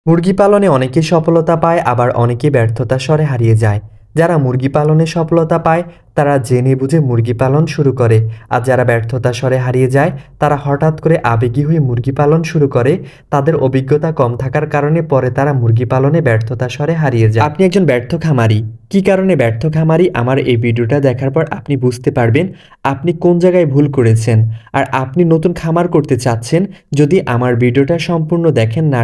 মুরগি পালনে অনেকেই সফলতা পায়, আবার অনেকেই ব্যর্থতার স্বরে হারিয়ে যায়। যারা মুরগি পালনে সফলতা পায় তারা জেনে বুঝে মুরগি পালন শুরু করে, আর যারা ব্যর্থতার স্বরে হারিয়ে যায় তারা হঠাৎ করে আবেগী হয়ে মুরগি পালন শুরু করে। তাদের অভিজ্ঞতা কম থাকার কারণে পরে তারা মুরগি পালনে ব্যর্থতার স্বরে হারিয়ে যায়। আপনি একজন ব্যর্থ খামারি, কী কারণে ব্যর্থ খামারি আমার এই ভিডিওটা দেখার পর আপনি বুঝতে পারবেন আপনি কোন জায়গায় ভুল করেছেন। আর আপনি নতুন খামার করতে চাচ্ছেন, যদি আমার ভিডিওটা সম্পূর্ণ দেখেন না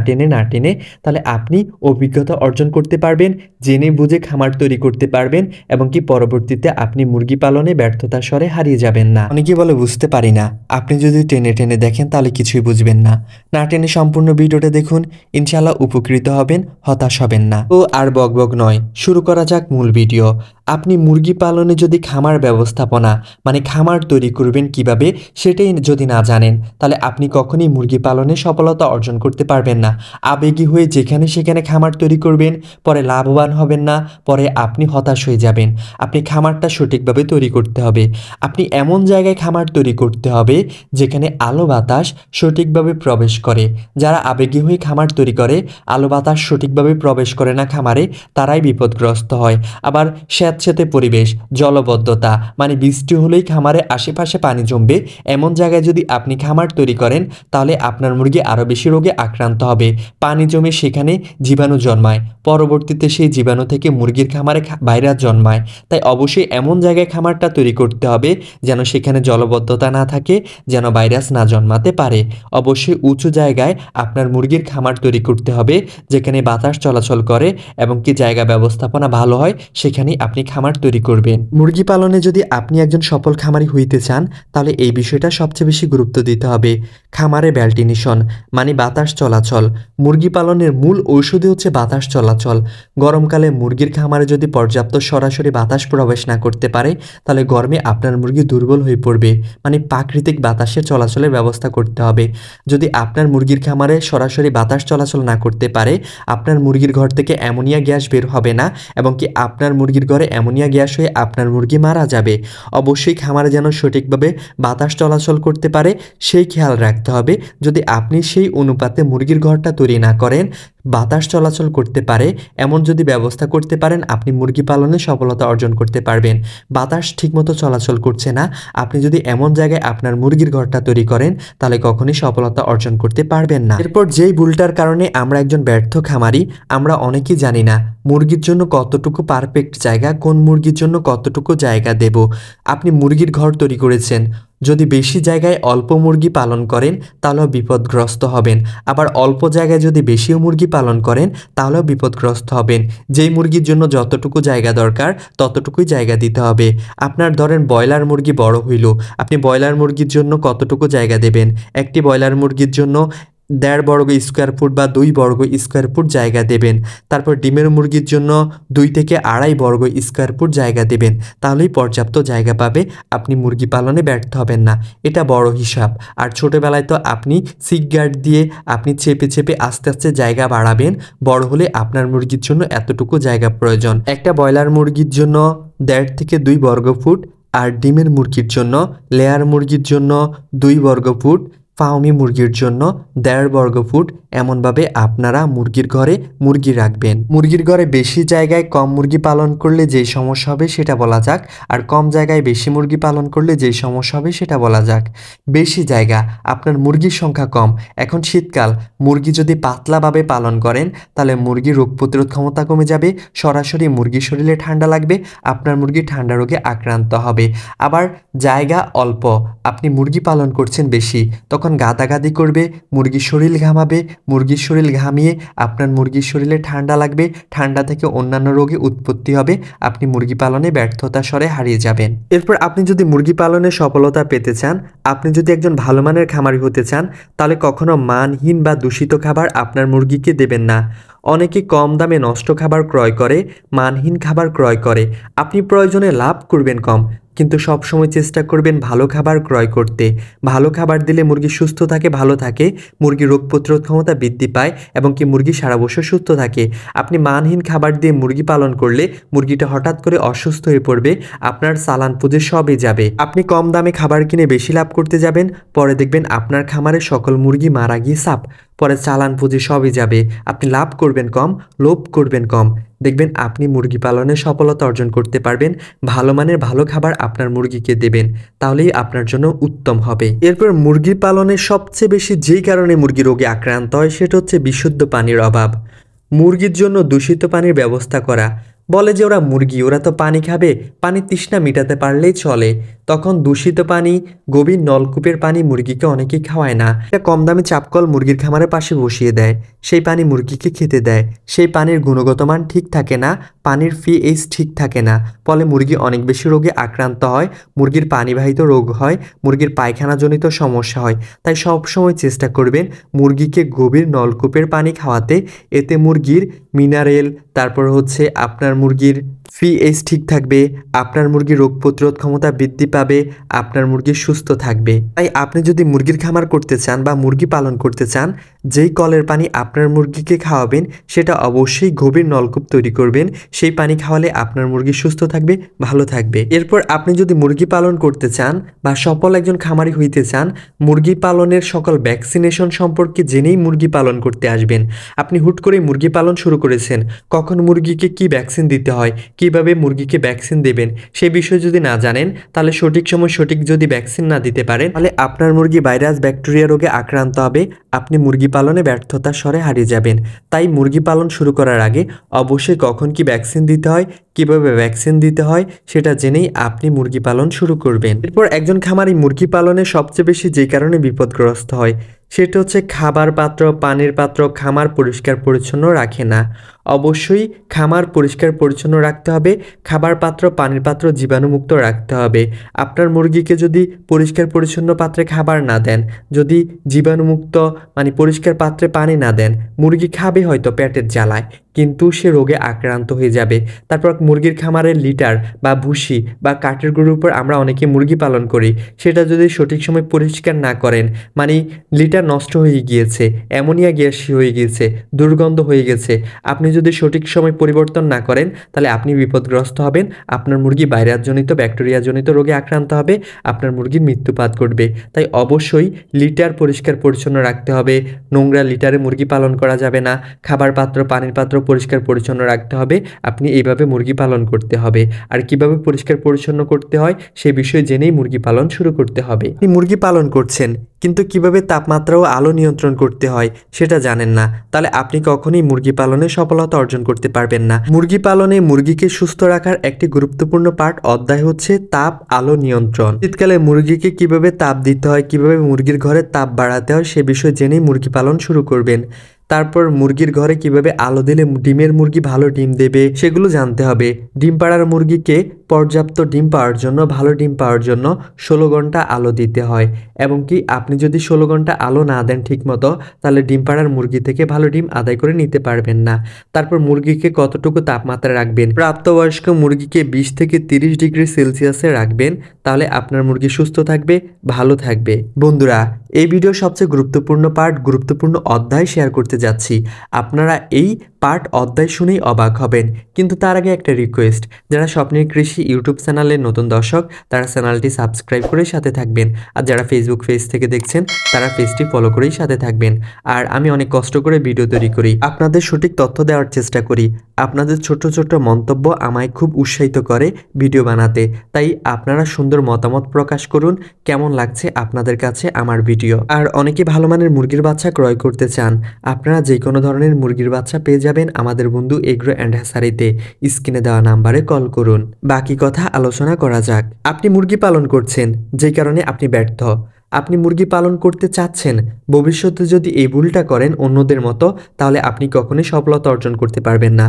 টেনে, তাহলে আপনি অভিজ্ঞতা অর্জন করতে পারবেন, জেনে বুঝে খামার তৈরি করতে পারবেন, এবং কি পরবর্তীতে আপনি মুরগি পালনে ব্যর্থতার স্বরে হারিয়ে যাবেন না। অনেকেই বলে বুঝতে পারি না। আপনি যদি টেনে দেখেন তাহলে কিছুই বুঝবেন না। না টেনে সম্পূর্ণ ভিডিওটা দেখুন, ইনশাআল্লাহ উপকৃত হবেন, হতাশ হবেন না। তো আর বকবক নয়, শুরু করা যাক মূল ভিডিও। আপনি মুরগি পালনে যদি খামার ব্যবস্থাপনা মানে খামার তৈরি করবেন কিভাবে সেটাই যদি না জানেন, তাহলে আপনি কখনোই মুরগি পালনে সফলতা অর্জন করতে পারবেন না। আবেগী হয়ে যেখানে সেখানে খামার তৈরি করবেন, পরে লাভবান হবেন না, পরে আপনি হতাশ হয়ে যাবেন। আপনি খামারটা সঠিকভাবে তৈরি করতে হবে। আপনি এমন জায়গায় খামার তৈরি করতে হবে যেখানে আলো বাতাস সঠিকভাবে প্রবেশ করে। যারা আবেগী হয়ে খামার তৈরি করে, আলো বাতাস সঠিকভাবে প্রবেশ করে না খামারে, তারাই বিপদগ্রস্ত হয়। আবার স্যাঁতস্যাঁতে পরিবেশ, জলবদ্ধতা মানে বৃষ্টি হলেই খামারে আশেপাশে পানি জমবে, এমন জায়গায় যদি আপনি খামার তৈরি করেন তাহলে আপনার মুরগি আরও বেশি রোগে আক্রান্ত হবে। পানি জমে সেখানে জীবাণু জন্মায়, পরবর্তীতে সেই জীবাণু থেকে মুরগির খামারে ভাইরাস জন্মায়। তাই অবশ্যই এমন জায়গায় খামারটা তৈরি করতে হবে যেন সেখানে জলবদ্ধতা না থাকে, যেন ভাইরাস না জন্মাতে পারে। অবশ্যই উঁচু জায়গায় আপনার মুরগির খামার তৈরি করতে হবে যেখানে বাতাস চলাচল করে এবং কি জায়গা ব্যবস্থাপনা ভালো হয়, সেখানেই আপনি খামার তৈরি করবেন। মুরগি পালনে যদি আপনি একজন সফল খামারি হইতে চান তাহলে এই বিষয়টা সবচেয়ে বেশি গুরুত্ব দিতে হবে। খামারে ভেন্টিলেশন মানে বাতাস চলাচল। মুরগি পালনের মূল ঔষধই হচ্ছে বাতাস চলাচল। গরমকালে মুরগির খামারে যদি পর্যাপ্ত সরাসরি বাতাস প্রবেশ না করতে পারে তাহলে গরমে আপনার মুরগি দুর্বল হয়ে পড়বে। মানে প্রাকৃতিক বাতাসের চলাচলের ব্যবস্থা করতে হবে। যদি আপনার মুরগির খামারে সরাসরি বাতাস চলাচল না করতে পারে, আপনার মুরগির ঘর থেকে অ্যামোনিয়া গ্যাস বের হবে না, এবং কি আপনার মুরগির ঘরে অ্যামোনিয়া গ্যাস হয়ে আপনার মুরগি মারা যাবে। অবশ্যই খামারে যেন সঠিকভাবে বাতাস চলাচল করতে পারে সেই খেয়াল রাখতে হবে। যদি আপনি সেই অনুপাতে মুরগির ঘরটা তৈরি না করেন, বাতাস চলাচল করতে পারে এমন যদি ব্যবস্থা করতে পারেন, আপনি মুরগি পালনে সফলতা অর্জন করতে পারবেন। বাতাস ঠিকমতো চলাচল করছে না, আপনি যদি এমন জায়গায় আপনার মুরগির ঘরটা তৈরি করেন তাহলে কখনোই সফলতা অর্জন করতে পারবেন না। এরপর যেই ভুলটার কারণে আমরা একজন ব্যর্থ খামারি, আমরা অনেকেই জানি না মুরগির জন্য কতটুকু পারফেক্ট জায়গা, কোন মুরগির জন্য কতটুকু জায়গা দেব। আপনি মুরগির ঘর তৈরি করেছেন, যদি বেশি জায়গায় অল্প মুরগি পালন করেন তাহলেও বিপদগ্রস্ত হবেন। আবার অল্প জায়গায় যদি বেশিও মুরগি পালন করেন তাহলেও বিপদগ্রস্ত হবেন। যেই মুরগির জন্য যতটুকু জায়গা দরকার ততটুকুই জায়গা দিতে হবে। আপনার ধরেন ব্রয়লার মুরগি বড় হইল, আপনি ব্রয়লার মুরগির জন্য কতটুকু জায়গা দেবেন? একটি ব্রয়লার মুরগির জন্য 1.5 বর্গ স্কোয়ার ফুট বা 2 বর্গ স্কোয়ার ফুট জায়গা দেবেন। তারপর ডিমের মুরগির জন্য 2 থেকে 2.5 বর্গ স্কোয়ার ফুট জায়গা দেবেন, তাহলেই পর্যাপ্ত জায়গা পাবে, আপনি মুরগি পালনে ব্যর্থ হবেন না। এটা বড় হিসাব। আর ছোটোবেলায় তো আপনি সিক গার্ড দিয়ে আপনি চেপে আস্তে আস্তে জায়গা বাড়াবেন, বড় হলে আপনার মুরগির জন্য এতটুকু জায়গা প্রয়োজন। একটা ব্রয়লার মুরগির জন্য 1.5 থেকে 2 বর্গ ফুট, আর ডিমের মুরগির জন্য, লেয়ার মুরগির জন্য 2 বর্গ ফুট, ফার্মি মুরগির জন্য 1.5 বর্গ ফুট, এমনভাবে আপনারা মুরগির ঘরে মুরগি রাখবেন। মুরগির ঘরে বেশি জায়গায় কম মুরগি পালন করলে যেই সমস্যা হবে সেটা বলা যাক, আর কম জায়গায় বেশি মুরগি পালন করলে যেই সমস্যা হবে সেটা বলা যাক। বেশি জায়গা, আপনার মুরগির সংখ্যা কম, এখন শীতকাল, মুরগি যদি পাতলাভাবে পালন করেন তাহলে মুরগির রোগ প্রতিরোধ ক্ষমতা কমে যাবে, সরাসরি মুরগির শরীরে ঠান্ডা লাগবে, আপনার মুরগি ঠান্ডা রোগে আক্রান্ত হবে। আবার জায়গা অল্প, আপনি মুরগি পালন করছেন বেশি, তখন গাদাগাদি করবে, মুরগির শরীর ঘামাবে, মুরগির শরীর ঘামিয়ে আপনার মুরগির শরীরে ঠান্ডা লাগবে, ঠান্ডা থেকে অন্যান্য রোগে উৎপত্তি হবে, আপনি মুরগি পালনে ব্যর্থতার স্বরে হারিয়ে যাবেন। এরপর আপনি যদি মুরগি পালনে সফলতা পেতে চান, আপনি যদি একজন ভালো মানের খামারি হতে চান, তাহলে কখনো মানহীন বা দূষিত খাবার আপনার মুরগিকে দেবেন না। অনেকে কম দামে নষ্ট খাবার ক্রয় করে, মানহীন খাবার ক্রয় করে। আপনি প্রয়োজনে লাভ করবেন কম, কিন্তু সবসময় চেষ্টা করবেন ভালো খাবার ক্রয় করতে। ভালো খাবার দিলে মুরগি সুস্থ থাকে, ভালো থাকে, মুরগির রোগ প্রতিরোধ ক্ষমতা বৃদ্ধি পায়, এবং কি মুরগি সারা বছর সুস্থ থাকে। আপনি মানহীন খাবার দিয়ে মুরগি পালন করলে মুরগিটা হঠাৎ করে অসুস্থ হয়ে পড়বে, আপনার চালান পুঁজি সবই যাবে। আপনি কম দামে খাবার কিনে বেশি লাভ করতে যাবেন, পরে দেখবেন আপনার খামারে সকল মুরগি মারা গিয়ে সাপ। পরে চালান পুঁজি সবই যাবে। আপনি লাভ করবেন কম, লোভ করবেন কম। দেখবেন আপনি মুরগি পালনে সফলতা অর্জন করতে পারবেন। ভালো মানের ভালো খাবার আপনার মুরগিকে দেবেন, তাহলেই আপনার জন্য উত্তম হবে। এরপর মুরগি পালনে সবচেয়ে বেশি যেই কারণে মুরগি রোগে আক্রান্ত হয় সেটা হচ্ছে বিশুদ্ধ পানির অভাব। মুরগির জন্য দূষিত পানির ব্যবস্থা করা। বলে যে ওরা মুরগি, ওরা তো পানি খাবে, পানির তৃষ্ণা মেটাতে পারলেই চলে। তখন দূষিত পানি, গভীর নলকূপের পানি মুরগিকে অনেকেই খাওয়ায় না। একটা কম দামি চাপকল মুরগির খামারের পাশে বসিয়ে দেয়, সেই পানি মুরগিকে খেতে দেয়। সেই পানির গুণগত মান ঠিক থাকে না, পানির পিএইচ ঠিক থাকে না, ফলে মুরগি অনেক বেশি রোগে আক্রান্ত হয়। মুরগির পানিবাহিত রোগ হয়, মুরগির পায়খানাজনিত সমস্যা হয়। তাই সবসময় চেষ্টা করবেন মুরগিকে গভীর নলকূপের পানি খাওয়াতে। এতে মুরগির মিনারেল, তারপর হচ্ছে আপনার মুরগির পিএইচ ঠিক থাকবে, আপনার মুরগির রোগ প্রতিরোধ ক্ষমতা বৃদ্ধি পাবে, আপনার মুরগি সুস্থ থাকবে। তাই আপনি যদি মুরগির খামার করতে চান বা মুরগি পালন করতে চান, যেই কলের পানি আপনার মুরগিকে খাওয়াবেন সেটা অবশ্যই গভীর নলকূপ তৈরি করবেন। সেই পানি খাওয়ালে আপনার মুরগি সুস্থ থাকবে, ভালো থাকবে। এরপর আপনি যদি মুরগি পালন করতে চান বা সফল একজন খামারি হইতে চান, মুরগি পালনের সকল ভ্যাকসিনেশন সম্পর্কে জেনেই মুরগি পালন করতে আসবেন। আপনি হুট করে মুরগি পালন শুরু করেছেন, কখন মুরগিকে কি ভ্যাকসিন দিতে হয়, কিভাবে মুরগিকে ভ্যাকসিন দেবেন সে বিষয়ে যদি না জানেন, তাহলে সঠিক সময় সঠিক যদি ভ্যাকসিন না দিতে পারেন, তাহলে আপনার মুরগি ভাইরাস ব্যাকটেরিয়া রোগে আক্রান্ত হবে। আপনি মুরগি পালনে ব্যর্থতার স্বরে হারিয়ে যাবেন। তাই মুরগি পালন শুরু করার আগে অবশ্যই কখন কি ভ্যাকসিন দিতে হয়, কিভাবে ভ্যাকসিন দিতে হয় সেটা জেনেই আপনি মুরগি পালন শুরু করবেন। এরপর একজন খামারি মুরগি পালনে সবচেয়ে বেশি যে কারণে বিপদগ্রস্ত হয় সেটা হচ্ছে খাবার পাত্র, পানির পাত্র খামার পরিষ্কার পরিচ্ছন্ন রাখে না। অবশ্যই খামার পরিষ্কার পরিচ্ছন্ন রাখতে হবে, খাবার পাত্র, পানির পাত্র জীবাণুমুক্ত রাখতে হবে। আপনার মুরগিকে যদি পরিষ্কার পরিচ্ছন্ন পাত্রে খাবার না দেন, যদি জীবাণুমুক্ত মানে পরিষ্কার পাত্রে পানি না দেন, মুরগি খাবে হয়তো পেটের জ্বালায়, কিন্তু সে রোগে আক্রান্ত হয়ে যাবে। তারপর মুরগির খামারের লিটার বা ভুসি বা কাঠের গুঁড়োর উপর আমরা অনেকে মুরগি পালন করি, সেটা যদি সঠিক সময় পরিষ্কার না করেন, মানে লিটার নষ্ট হয়ে গিয়েছে, অ্যামোনিয়া গ্যাস হয়ে গিয়েছে, দুর্গন্ধ হয়ে গেছে, আপনি যদি সঠিক সময় পরিবর্তন না করেন তাহলে আপনি বিপদগ্রস্ত হবেন। আপনার মুরগি ভাইরাসজনিত ব্যাকটেরিয়াজনিত রোগে আক্রান্ত হবে, আপনার মুরগির মৃত্যুপাত ঘটবে। তাই অবশ্যই লিটার পরিষ্কার পরিচ্ছন্ন রাখতে হবে, নোংরা লিটারে মুরগি পালন করা যাবে না, খাবার পাত্র, পানির পাত্র পরিষ্কার পরিচ্ছন্ন রাখতে হবে। আপনি এইভাবে মুরগি পালন করতে হবে। আর কিভাবে পরিষ্কার পরিচ্ছন্ন করতে হয় সে বিষয়ে জেনেই মুরগি পালন শুরু করতে হবে। আপনি মুরগি পালন করছেন কিন্তু কিভাবে তাপমাত্রা ও আলো নিয়ন্ত্রণ করতে হয় সেটা জানেন না, তাহলে আপনি কখনোই মুরগি পালনে সফলতা অর্জন করতে পারবেন না। মুরগি পালনে মুরগিকে সুস্থ রাখার একটি গুরুত্বপূর্ণ পার্ট অধ্যায় হচ্ছে তাপ আলো নিয়ন্ত্রণ। শীতকালে মুরগিকে কিভাবে তাপ দিতে হয়, কিভাবে মুরগির ঘরে তাপ বাড়াতে হয় সে বিষয়ে জেনেই মুরগি পালন শুরু করবেন। তারপর মুরগির ঘরে কিভাবে আলো দিলে ডিমের মুরগি ভালো ডিম দেবে সেগুলো জানতে হবে। ডিম পাড়ার মুরগিকে পর্যাপ্ত ডিম পাওয়ার জন্য, ভালো ডিম পাওয়ার জন্য 16 ঘন্টা আলো দিতে হয়। এবং কি আপনি যদি 16 ঘন্টা আলো না দেন ঠিকমতো, তাহলে ডিম পাড়ার মুরগি থেকে ভালো ডিম আদায় করে নিতে পারবেন না। তারপর মুরগিকে কতটুকু তাপমাত্রা রাখবেন, প্রাপ্তবয়স্ক মুরগিকে 20 থেকে 30 ডিগ্রি সেলসিয়াসে রাখবেন, তাহলে আপনার মুরগি সুস্থ থাকবে, ভালো থাকবে। বন্ধুরা, এই ভিডিও সবচেয়ে গুরুত্বপূর্ণ পার্ট, গুরুত্বপূর্ণ অধ্যায় শেয়ার করতে যাচ্ছি। আপনারা এই পার্ট অধ্যায় শুনেই অবাক হবেন, কিন্তু তার আগে একটা রিকোয়েস্ট, যারা স্বপ্নের কৃষি ইউটিউব চ্যানেলের নতুন দর্শক তারা চ্যানেলটি সাবস্ক্রাইব করে সাথে থাকবেন, আর যারা ফেসবুক পেজ থেকে দেখছেন তারা পেজটি ফলো করেই সাথে থাকবেন। আর আমি অনেক কষ্ট করে ভিডিও তৈরি করি, আপনাদের সঠিক তথ্য দেওয়ার চেষ্টা করি। আপনাদের ছোট ছোট মন্তব্য আমায় খুব উৎসাহিত করে ভিডিও বানাতে। তাই আপনারা সুন্দর মতামত প্রকাশ করুন, কেমন লাগছে আপনাদের কাছে আমার ভিডিও। আর অনেকে ভালো মানের মুরগির বাচ্চা ক্রয় করতে চান, আপনারা যে কোনো ধরনের মুরগির বাচ্চা পেয়ে যাবেন আমাদের বন্ধু এগ্রো অ্যান্ড হ্যাসারিতে। স্ক্রিনে দেওয়া নাম্বারে কল করুন। বাকি কথা আলোচনা করা যাক। আপনি মুরগি পালন করছেন, যে কারণে আপনি ব্যর্থ। আপনি মুরগি পালন করতে চাচ্ছেন, ভবিষ্যতে যদি এই ভুলটা করেন অন্যদের মতো, তাহলে আপনি কখনোই সফলতা অর্জন করতে পারবেন না।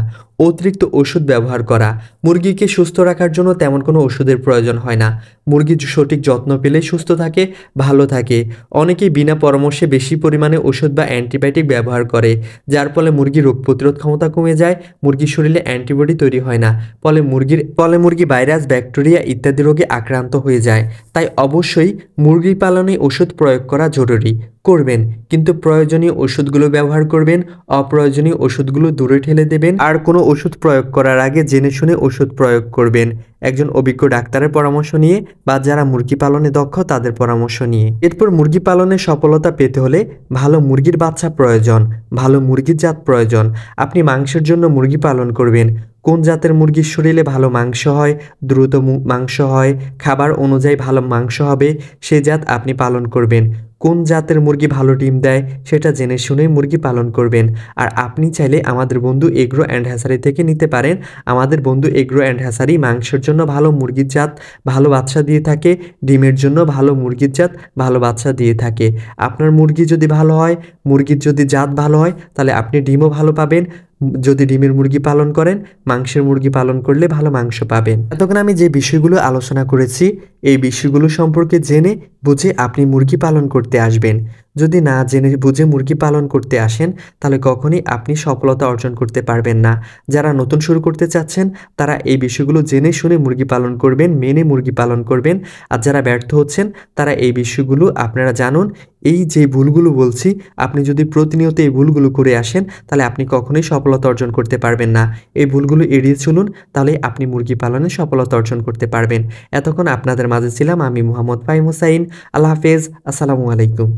অতিরিক্ত ওষুধ ব্যবহার করা। মুরগিকে সুস্থ রাখার জন্য তেমন কোনো ওষুধের প্রয়োজন হয় না। মুরগি সঠিক যত্ন পেলে সুস্থ থাকে, ভালো থাকে। অনেকেই বিনা পরামর্শে বেশি পরিমাণে ওষুধ বা অ্যান্টিবায়োটিক ব্যবহার করে, যার ফলে মুরগির রোগ প্রতিরোধ ক্ষমতা কমে যায়, মুরগির শরীরে অ্যান্টিবডি তৈরি হয় না, ফলে মুরগি ভাইরাস, ব্যাকটেরিয়া ইত্যাদি রোগে আক্রান্ত হয়ে যায়। তাই অবশ্যই মুরগি পালনে পালনে ওষুধ প্রয়োগ করা জরুরি, করবেন, কিন্তু প্রয়োজনীয় ওষুধগুলো ব্যবহার করবেন, অপ্রয়োজনীয় ওষুধগুলো দূরে ঠেলে দেবেন। আর কোনো ওষুধ প্রয়োগ করার আগে জেনে শুনে ওষুধ প্রয়োগ করবেন, একজন অভিজ্ঞ ডাক্তারের পরামর্শ নিয়ে বা যারা মুরগি পালনে দক্ষ তাদের পরামর্শ নিয়ে। এরপর মুরগি পালনে সফলতা পেতে হলে ভালো মুরগির বাচ্চা প্রয়োজন, ভালো মুরগির জাত প্রয়োজন। আপনি মাংসের জন্য মুরগি পালন করবেন, কোন জাতের মুরগির শরীরে ভালো মাংস হয়, দ্রুত মাংস হয়, খাবার অনুযায়ী ভালো মাংস হবে, সে জাত আপনি পালন করবেন। কোন জাতের মুরগি ভালো ডিম দেয় সেটা জেনে শুনে মুরগি পালন করবেন। আর আপনি চাইলে আমাদের বন্ধু এগ্রো অ্যান্ড হ্যাচারি থেকে নিতে পারেন। আমাদের বন্ধু এগ্রো অ্যান্ড হ্যাচারি মাংসের জন্য ভালো মুরগির জাত ভালো বাচ্চা দিয়ে থাকে, ডিমের জন্য ভালো মুরগির জাত ভালো বাচ্চা দিয়ে থাকে। আপনার মুরগি যদি ভালো হয়, মুরগির যদি জাত ভালো হয়, তাহলে আপনি ডিমও ভালো পাবেন। যদি ডিমের মুরগি পালন করেন, মাংসের মুরগি পালন করলে ভালো মাংস পাবেন। এতক্ষণ আমি যে বিষয়গুলো আলোচনা করেছি, এই বিষয়গুলো সম্পর্কে জেনে বুঝে আপনি মুরগি পালন করতে আসবেন। যদি না জেনে বুঝে মুরগি পালন করতে আসেন, তাহলে কখনোই আপনি সফলতা অর্জন করতে পারবেন না। যারা নতুন শুরু করতে চাচ্ছেন, তারা এই বিষয়গুলো জেনে শুনে মুরগি পালন করবেন, মেনে মুরগি পালন করবেন। আর যারা ব্যর্থ হচ্ছেন, তারা এই বিষয়গুলো আপনারা জানুন। এই যে ভুলগুলো বলছি, আপনি যদি প্রতিনিয়ত এই ভুলগুলো করে আসেন, তাহলে আপনি কখনোই সফলতা অর্জন করতে পারবেন না। এই ভুলগুলো এড়িয়ে চলুন, তাহলে আপনি মুরগি পালনে সফলতা অর্জন করতে পারবেন। এতক্ষণ আপনাদের মাঝে ছিলাম আমি মোহাম্মদ ফাহিম হুসাইন। আল্লাহ হাফেজ, আসসালামু আলাইকুম।